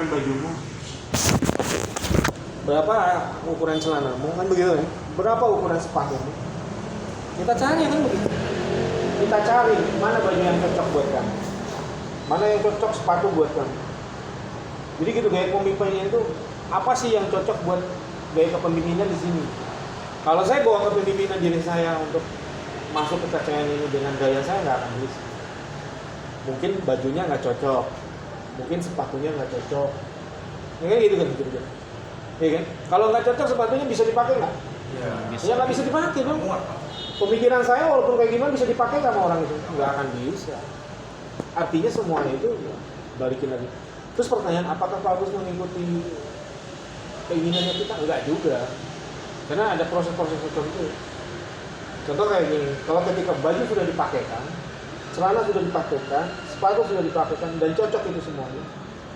ukuran bajumu? Berapa ukuran celanamu? Kan begitu kan? Berapa ukuran sepatumu? Kita cari kan begitu. Kita cari mana baju yang cocok buat kamu, mana yang cocok sepatu buat kamu. Jadi gitu, gaya pemimpinnya itu apa sih yang cocok buat gaya kepemimpinan di sini. Kalau saya bawa kepemimpinan diri saya untuk masuk ke KCN ini dengan gaya saya, nggak akan bisa. Mungkin bajunya nggak cocok, mungkin sepatunya nggak cocok, ya kan gitu kan, gitu. Ya kan? Kalau nggak cocok sepatunya bisa dipakai nggak? Ya, Ya nggak bisa dipakai dong. Pemikiran saya walaupun kayak gimana bisa dipakai sama orang itu? Nggak akan bisa. Artinya semuanya itu ya, balikin lagi. Terus pertanyaan, apakah Pak Agus mengikuti keinginannya kita? Enggak juga. Karena ada proses-proses tertentu. Contoh kayak gini, kalau ketika baju sudah dipakaikan, celana sudah dipakaikan, sepatu sudah dipakaikan, dan cocok itu semuanya,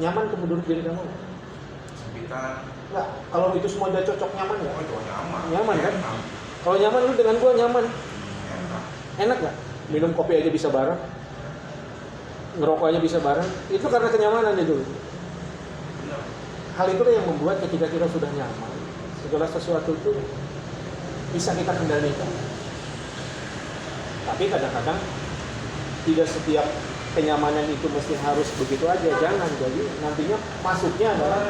nyaman ke menurut diri kamu? Sempitan. Enggak, kalau itu semua udah cocok, nyaman nggak? Oh, itu nyaman. Nyaman kan? Kalau nyaman, lu dengan gua nyaman. Enak. Enak nggak? Minum kopi aja bisa bareng, ngerokok aja bisa bareng. Itu karena kenyamanan itu. Benar. Hal itulah yang membuat ketika kita sudah nyaman, segala sesuatu itu bisa kita kendalikan. Tapi kadang-kadang tidak setiap kenyamanan itu mesti harus begitu aja. Jangan. Jadi nantinya masuknya adalah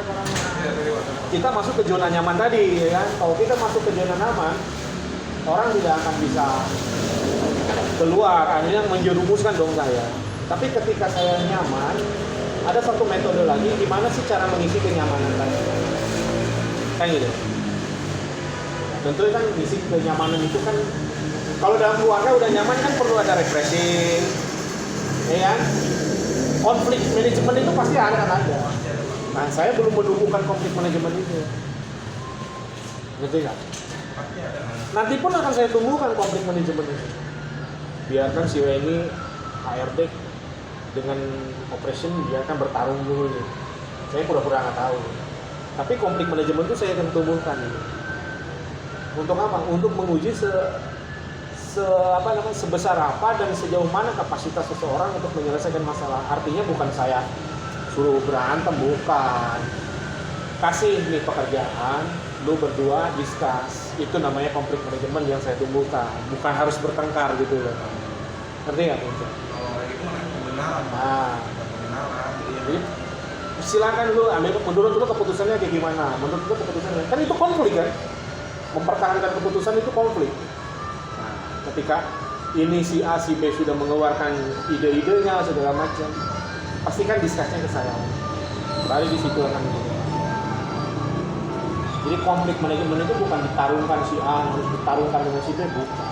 kita masuk ke zona nyaman tadi, ya kan? Kalau kita masuk ke zona nyaman, orang tidak akan bisa keluar. Akhirnya menjerumuskan dong saya. Tapi ketika saya nyaman, ada satu metode lagi gimana sih cara mengisi kenyamanan tadi. Kayak gitu. Tentu kan mengisi kenyamanan itu kan kalau dalam keluarga udah nyaman kan perlu ada refreshing, ya kan? Konflik manajemen itu pasti ada. Nah, saya belum menemukan konflik manajemen itu. Ngerti nggak? Nanti pun akan saya tumbuhkan konflik manajemen itu. Biarkan si Weni HRD dengan operation biarkan bertarung dulu nih. Saya pura-pura nggak tahu. Tapi konflik manajemen itu saya akan tumbuhkan. Untuk apa? Untuk menguji sebesar apa dan sejauh mana kapasitas seseorang untuk menyelesaikan masalah. Artinya bukan saya suruh berantem, bukan. Kasih nih pekerjaan, lu berdua discuss. Itu namanya konflik manajemen yang saya tumbuhkan. Bukan harus bertengkar gitu loh. Ngerti nggak? Kalau itu mana kebenaran? Nah, Kebenaran. jadi silakan lu ambil menurut lu keputusannya kayak gimana? Menurut lu keputusannya kan itu konflik kan? Mempertahankan keputusan itu konflik. Nah, ketika ini si A, si B sudah mengeluarkan ide-idenya segala macam, pastikan diskusinya ke saya. Baru di situ akan gitu. Jadi konflik manajemen itu bukan ditarungkan si A harus ditarungkan dengan si B, bukan.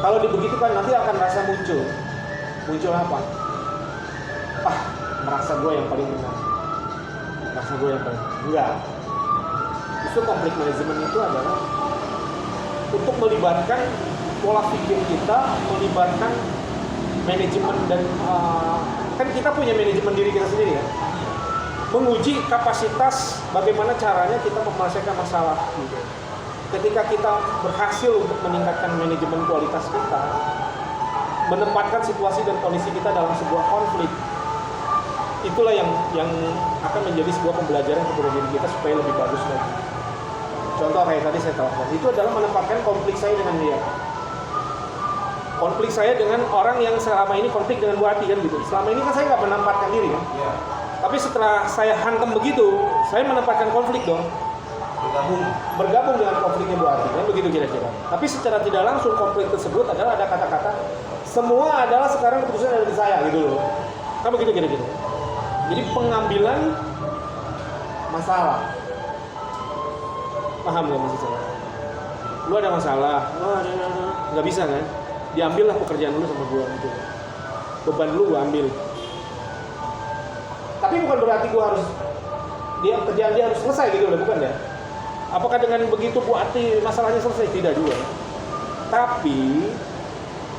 Kalau dibegitukan nanti akan rasa muncul apa? Merasa gue yang paling benar. Merasa gue yang paling enggak. Justru konflik manajemen itu adalah untuk melibatkan pola pikir kita, melibatkan manajemen dan kan kita punya manajemen diri kita sendiri ya. Menguji kapasitas bagaimana caranya kita menyelesaikan masalah gitu. Ketika kita berhasil untuk meningkatkan manajemen kualitas kita, menempatkan situasi dan kondisi kita dalam sebuah konflik, itulah yang akan menjadi sebuah pembelajaran kepada diri kita supaya lebih bagus lagi. Contoh kayak tadi saya telepon, itu adalah menempatkan konflik saya dengan dia. Konflik saya dengan orang yang selama ini konflik dengan Bu Ati kan gitu. Selama ini kan saya nggak menempatkan diri kan. Iya. Tapi setelah saya hantam begitu, saya menempatkan konflik dong. Bergabung dengan konfliknya Bu Ati kan begitu kira-kira. Tapi secara tidak langsung konflik tersebut adalah ada kata-kata semua adalah sekarang keputusan ada di saya gitu loh. Kan begitu kira-kira. Jadi pengambilan masalah. Paham nggak maksud saya? Lu ada masalah, nggak bisa kan? Diambillah pekerjaan lu sama gua gitu. Beban lu gua ambil. Tapi bukan berarti gua harus kerjaan dia harus selesai gitu loh, bukan ya? Apakah dengan begitu Bu Ati masalahnya selesai? Tidak juga. Tapi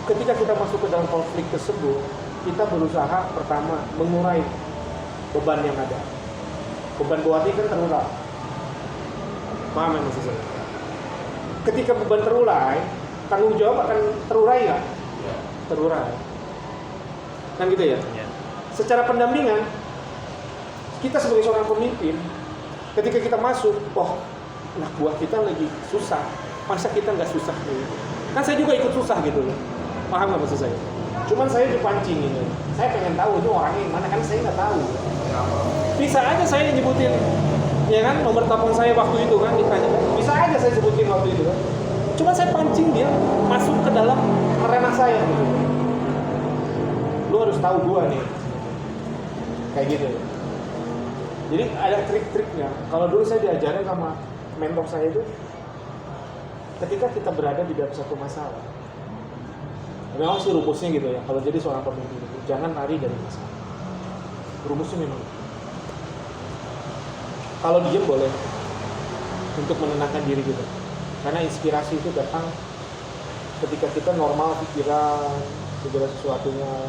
ketika kita masuk ke dalam konflik tersebut, kita berusaha pertama mengurai beban yang ada. Beban Bu Ati kan terurai. Paham yang maksud saya? Ketika beban terurai, tanggung jawab akan terurai nggak? Ya. Terurai. Kan gitu ya? Ya. Secara pendampingan, kita sebagai seorang pemimpin, ketika kita masuk, oh, anak buah kita lagi susah, masa kita nggak susah gitu. Kan saya juga ikut susah gitu loh. Paham nggak maksud saya? Cuman saya dipancing ini. Saya pengen tahu itu orangnya yang mana, kan saya nggak tahu. Bisa aja saya nyebutin, ya kan, nomor telepon saya waktu itu kan ditanya. Bisa aja saya sebutin waktu itu kan. Cuma saya pancing dia masuk ke dalam arena saya gitu. Lu harus tahu gua nih. Kayak gitu. Jadi ada trik-triknya. Kalau dulu saya diajarin sama mentor saya itu, ketika kita berada di dalam satu masalah, memang sih rumusnya gitu ya. Kalau jadi seorang pemimpin itu jangan lari dari masalah. Rumusnya memang. Kalau diam boleh untuk menenangkan diri kita. Karena inspirasi itu datang ketika kita normal pikiran, segala sesuatunya.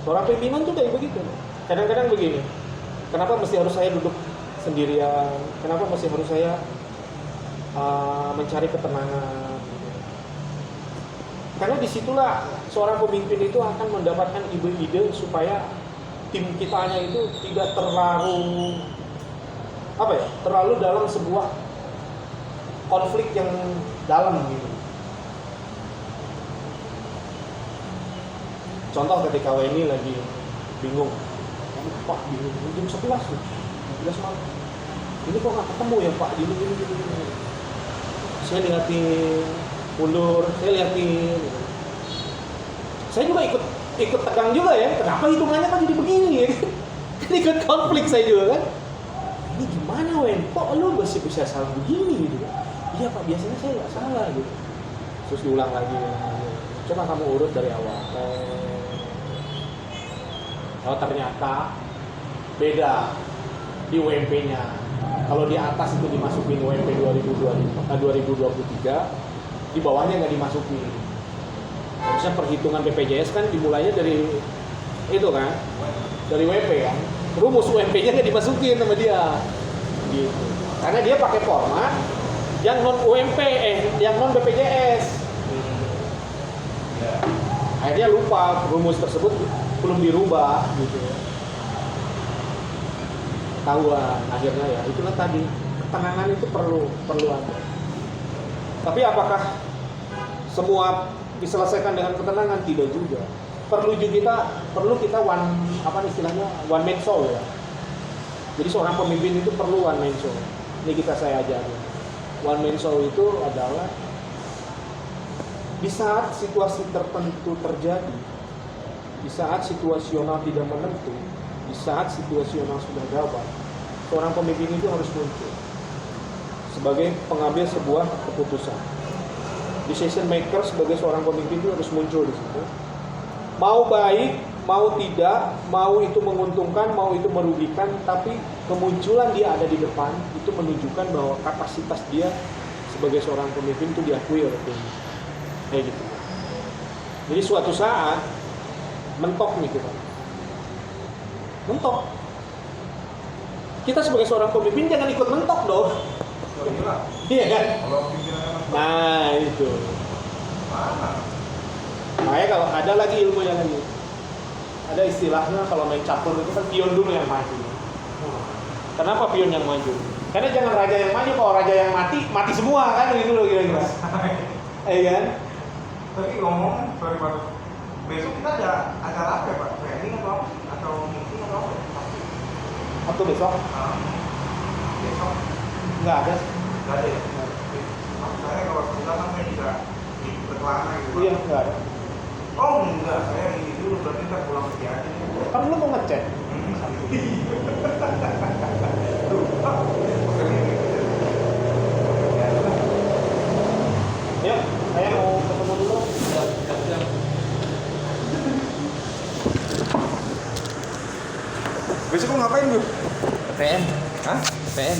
Seorang pimpinan tuh kayak begitu. Kadang-kadang begini. Kenapa mesti harus saya duduk sendirian? Kenapa mesti harus saya mencari ketenangan? Karena disitulah seorang pemimpin itu akan mendapatkan ide-ide supaya tim kitanya itu tidak terlalu dalam sebuah konflik yang dalam gitu. Contoh ketika Weni lagi bingung, Pak bingung, jam 11 tuh, 11 malam. Ini kok nggak ketemu ya Pak, gini. Saya liatin, mundur, saya liatin. Gitu. Saya juga ikut tegang juga ya, kenapa hitungannya kan jadi begini ya? Kan ikut konflik saya juga kan. Ini gimana Wen, kok lu masih bisa salah begini gitu kan? Iya Pak, biasanya saya nggak salah gitu. Terus diulang lagi, coba kamu urut dari awal. Oh ternyata beda di UMP-nya. Kalau di atas itu dimasukin UMP 2023, di bawahnya nggak dimasukin. Harusnya perhitungan BPJS kan dimulainya dari itu kan, dari WP kan. Rumus UMP-nya nggak dimasukin sama dia, gitu. Karena dia pakai format yang non UMP, yang non BPJS. Akhirnya lupa rumus tersebut belum dirubah, gitu. Ketahuan akhirnya ya. Itulah tadi, ketenangan itu perlu ada. Tapi apakah semua diselesaikan dengan ketenangan? Tidak juga. Perlu kita one man show ya. Jadi seorang pemimpin itu perlu one man show. Ini saya ajari. One man show itu adalah di saat situasi tertentu terjadi, di saat situasional tidak menentu, di saat situasional sudah gawat, seorang pemimpin itu harus muncul sebagai pengambil sebuah keputusan. Decision maker sebagai seorang pemimpin itu harus muncul di situ. Mau baik, mau tidak, mau itu menguntungkan, mau itu merugikan, tapi kemunculan dia ada di depan itu menunjukkan bahwa kapasitas dia sebagai seorang pemimpin itu diakui oleh tim. Kayak gitu. Jadi suatu saat mentok nih kita. Mentok. Kita sebagai seorang pemimpin jangan ikut mentok dong. Iya kan? Nah itu. Makanya kalau ada lagi ilmunya lagi. Ada istilahnya kalau main catur itu kan pion dulu yang maju. Kenapa pion yang maju? Karena jangan raja yang maju, kalau raja yang mati semua kan gitu loh kira-kira. Iya kan? Tapi ngomong, sorry Pak, besok kita ada acara apa ya Pak? Training atau meeting atau apa? Waktu besok? Besok? Nggak ada. Nggak ada ya? Maksud saya kalau kita kan bisa berkelana gitu Pak. Iya, nggak ada. Oh enggak, saya ini dulu, berarti kita pulang pergi aja. Kan lu mau ngecek? Ya, saya mau ketemu dulu. Besok lu ngapain, Bu? PN. Hah? PN.